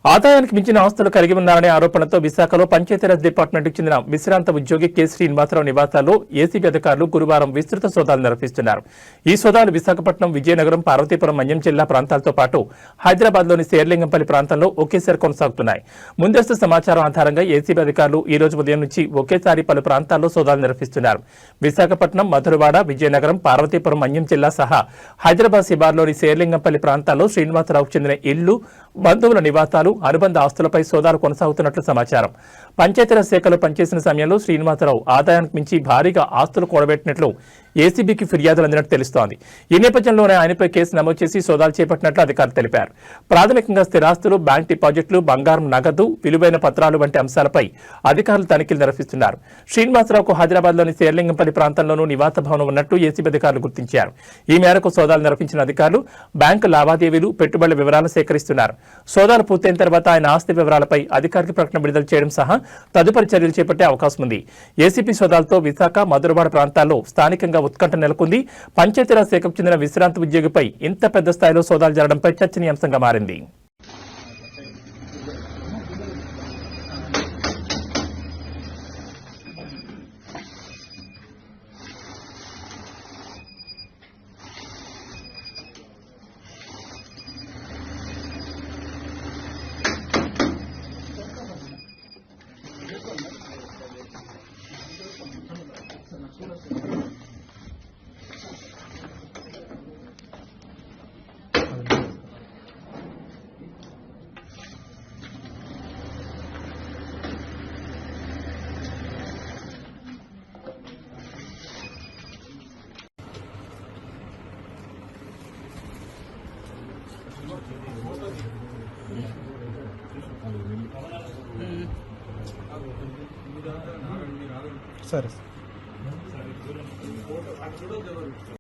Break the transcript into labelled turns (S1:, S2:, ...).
S1: ఆదాయానికి మించిన ఆస్తులు కలిగి ఉన్నారనే ఆరోపణలతో విశాఖలో పంచాయతీరాజ్ డిపార్ట్మెంట్కు చెందిన విశ్రాంత ఉద్యోగి కె శ్రీనివాసరావు నివాసాల్లో ఏసీబీ అధికారులు గురువారం విస్తృత సోదాలు నిర్వహిస్తున్నారు. ఈ సోదాలు విశాఖపట్నం, విజయనగరం, పార్వతీపురం, మన్యం జిల్లా ప్రాంతాలతో పాటు హైదరాబాద్లోని శేర్లింగంపల్లి ప్రాంతంలో ఒకేసారి కొనసాగుతున్నాయి. ముందస్తు సమాచారం ఆధారంగా ఏసీబీ అధికారులు ఈ రోజు ఉదయం నుంచి ఒకేసారి పలు ప్రాంతాల్లో సోదాలు నిర్వహిస్తున్నారు. విశాఖపట్నం, మధురవాడ, విజయనగరం, పార్వతీపురం, మన్యం జిల్లా సహా హైదరాబాద్ శివార్లోని శేర్లింగంపల్లి ప్రాంతాల్లో శ్రీనివాసరావుకు చెందిన ఇళ్లు, బంధువుల నివాసాలు, అనుబంధ ఆస్తులపై సోదాలు కొనసాగుతున్నట్లు సమాచారం. పంచాయతీరాజ్ శాఖలో పనిచేసిన సమయంలో శ్రీనివాసరావు ఆదాయానికి మించి భారీగా ఆస్తులు కూడబెట్టినట్లు ఏసీబీకి ఫిర్యాదులు అందినట్టు తెలుస్తోంది. ఈ నేపథ్యంలోనే ఆయనపై కేసు నమోదు చేసి సోదాలు చేపట్టినట్లు అధికారులు తెలిపారు. ప్రాథమికంగా స్థిరాస్తులు, బ్యాంక్ డిపాజిట్లు, బంగారం, నగదు, విలువైన పత్రాలు వంటి అంశాలపై అధికారులు తనిఖీలు నిర్వహిస్తున్నారు. శ్రీనివాసరావుకు హైదరాబాద్లోని శేర్లింగంపల్లి ప్రాంతంలోనూ నివాస భవనం ఉన్నట్టు ఏసీబీ అధికారులు గుర్తించారు. ఈ మేరకు సోదాలు నిర్వహించిన అధికారులు బ్యాంకు లావాదేవీలు, పెట్టుబడుల వివరాలు సేకరిస్తున్నారు. సోదాలు పూర్తయిన తర్వాత ఆయన ఆస్తి వివరాలపై అధికారిక ప్రకటన విడుదల చేయడం సహా తదుపరి చర్యలు చేపట్టే అవకాశం ఉంది. ఏసీపీ సోదాలతో విశాఖ, మధురవాడ ప్రాంతాల్లో స్థానికంగా ఉత్కంఠ నెలకొంది. పంచాయతీరాజ్ శాఖకు చెందిన విశ్రాంత ఉద్యోగిపై ఇంత పెద్ద స్థాయిలో సోదాలు జరగడంపై చర్చనీయాంశంగా మారింది.
S2: సరే.